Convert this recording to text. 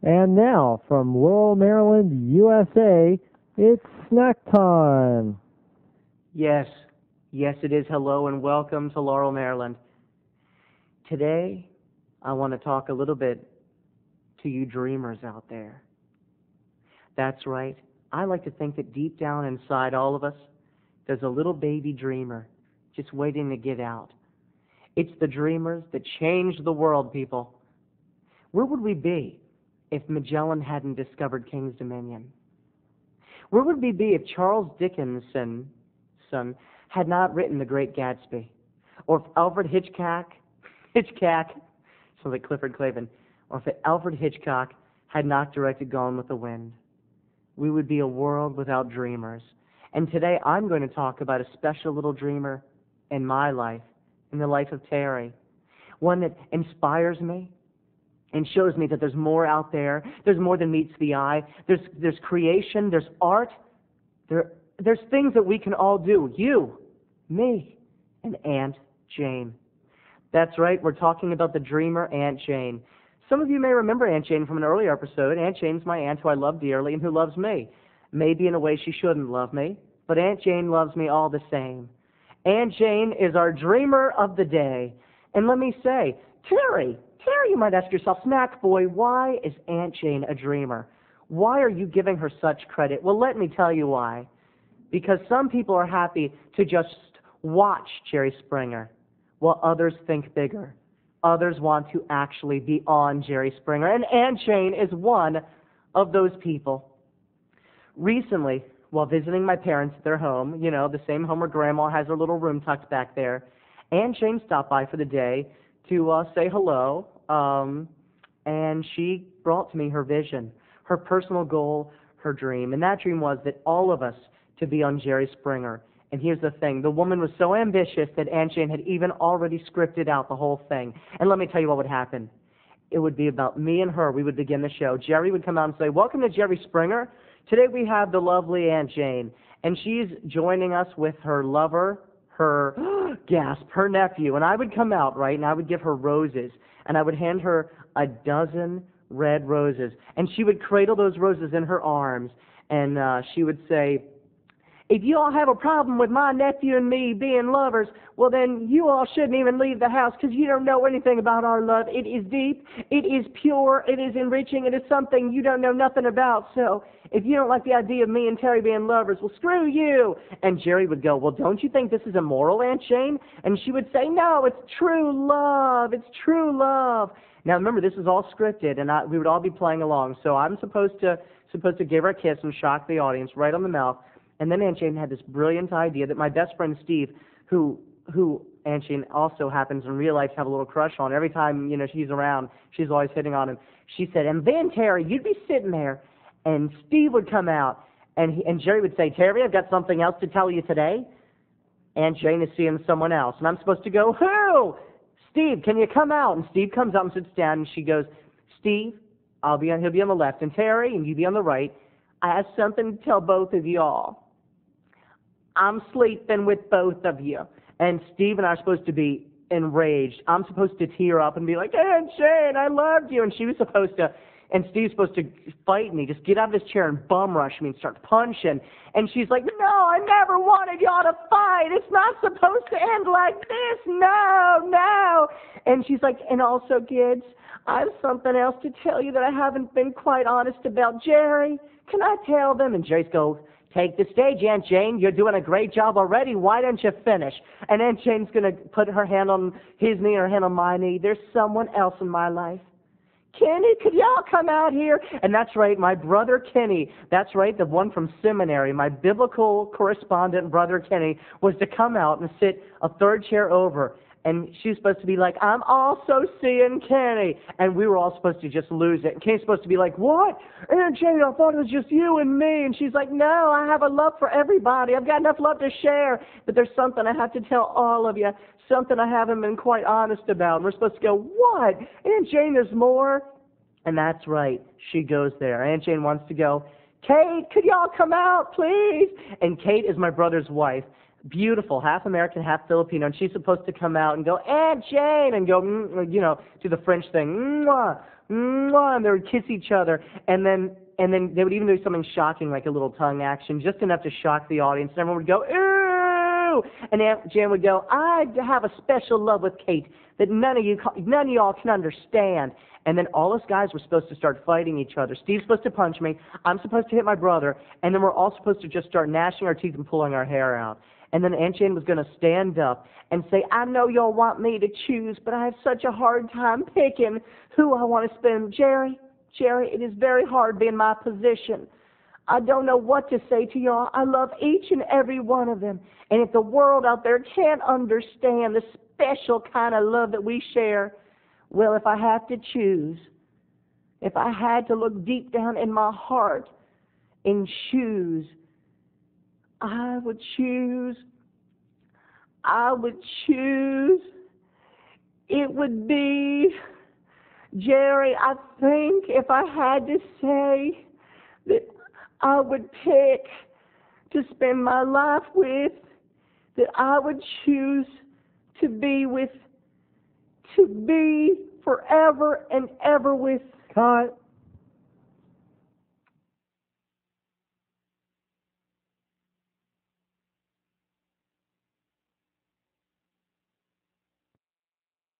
And now, from Laurel, Maryland, USA, it's snack time. Yes, yes it is. Hello and welcome to Laurel, Maryland. Today, I want to talk a little bit to you dreamers out there. That's right. I like to think that deep down inside all of us, there's a little baby dreamer just waiting to get out. It's the dreamers that changed the world, people. Where would we be if Magellan hadn't discovered King's Dominion? Where would we be if Charles Dickens' son had not written The Great Gatsby? Or if Alfred Hitchcock, sounds like Clifford Clavin, or if Alfred Hitchcock had not directed Gone with the Wind? We would be a world without dreamers. And today I'm going to talk about a special little dreamer in my life, in the life of Terry. One that inspires me and shows me that there's more out there. There's more than meets the eye. There's creation. There's art. There's things that we can all do. You, me, and Aunt Jane. That's right. We're talking about the dreamer Aunt Jane. Some of you may remember Aunt Jane from an earlier episode. Aunt Jane's my aunt who I love dearly and who loves me. Maybe in a way she shouldn't love me, but Aunt Jane loves me all the same. Aunt Jane is our dreamer of the day. And let me say, Terry, you might ask yourself, Snackboy, why is Aunt Jane a dreamer? Why are you giving her such credit? Well, let me tell you why. Because some people are happy to just watch Jerry Springer, while others think bigger. Others want to actually be on Jerry Springer. And Aunt Jane is one of those people. Recently, while visiting my parents at their home, the same home where Grandma has her little room tucked back there, Aunt Jane stopped by for the day to say hello, and she brought to me her vision, her personal goal, her dream. And that dream was that all of us to be on Jerry Springer. And here's the thing. The woman was so ambitious that Aunt Jane had even already scripted out the whole thing. And let me tell you what would happen. It would be about me and her. We would begin the show. Jerry would come out and say, "Welcome to Jerry Springer. Today we have the lovely Aunt Jane. And she's joining us with her lover, her, her nephew." And I would come out, right, and I would give her roses. And I would hand her a dozen red roses. And she would cradle those roses in her arms. And she would say, "If you all have a problem with my nephew and me being lovers, well then you all shouldn't even leave the house because you don't know anything about our love. It is deep, it is pure, it is enriching, it is something you don't know nothing about. So if you don't like the idea of me and Terry being lovers, well screw you." And Jerry would go, "Well, don't you think this is immoral, Aunt Jane?" And she would say, "No, it's true love, it's true love." Now remember, this is all scripted, and we would all be playing along. So I'm supposed to give her a kiss and shock the audience right on the mouth. And then Aunt Jane had this brilliant idea that my best friend Steve, who Aunt Jane also happens in real life to have a little crush on. Every time, she's around, she's always hitting on him. She said, "And then, Terry, you'd be sitting there, and Steve would come out, and Jerry would say, 'Terry, I've got something else to tell you today.' Aunt Jane is seeing someone else. And I'm supposed to go, 'Who?' 'Steve, can you come out?' And Steve comes out and sits down, and she goes, 'Steve, he'll be on the left, and Terry, and you be on the right. I have something to tell both of y'all. I'm sleeping with both of you.'" And Steve and I are supposed to be enraged. I'm supposed to tear up and be like, "Aunt Jane, I loved you." And she was supposed to, and Steve's supposed to fight me, just get out of his chair and bum rush me and start punching. And she's like, "No, I never wanted y'all to fight. It's not supposed to end like this. No." And she's like, "And also, kids, I have something else to tell you that I haven't been quite honest about. Jerry, can I tell them?" And Jerry's go, "Take the stage, Aunt Jane. You're doing a great job already. Why don't you finish?" And Aunt Jane's going to put her hand on his knee or her hand on my knee. "There's someone else in my life. Kenny, could y'all come out here?" And that's right, my brother Kenny, that's right, the one from seminary, my biblical correspondent brother Kenny, was to come out and sit a third chair over. And she was supposed to be like, "I'm also seeing Kenny." And we were all supposed to just lose it. And Kenny's supposed to be like, "What? Aunt Jane, I thought it was just you and me." And she's like, "No, I have a love for everybody. I've got enough love to share. But there's something I have to tell all of you. Something I haven't been quite honest about." And we're supposed to go, "What? Aunt Jane, there's more?" And that's right. She goes there. Aunt Jane wants to go, "Kate, could y'all come out, please?" And Kate is my brother's wife. beautiful, half American, half Filipino, and she's supposed to come out and go, Aunt Jane, and go, do the French thing, mwah, mwah, and they would kiss each other, and then they would even do something shocking like a little tongue action, just enough to shock the audience, and everyone would go, ooh, and Aunt Jane would go, I have a special love with Kate that none of y'all can understand. And then all us guys were supposed to start fighting each other. Steve's supposed to punch me. I'm supposed to hit my brother. And then we're all supposed to just start gnashing our teeth and pulling our hair out. And then Aunt Jane was going to stand up and say, I know y'all want me to choose, but I have such a hard time picking who I want to spend. Jerry, it is very hard being my position. I don't know what to say to y'all. I love each and every one of them. And if the world out there can't understand the special kind of love that we share, well, if I have to choose, if I had to look deep down in my heart and choose, I would choose, it would be, Jerry, I think if I had to say that I would pick to spend my life with, that I would choose to be forever and ever with. Cut.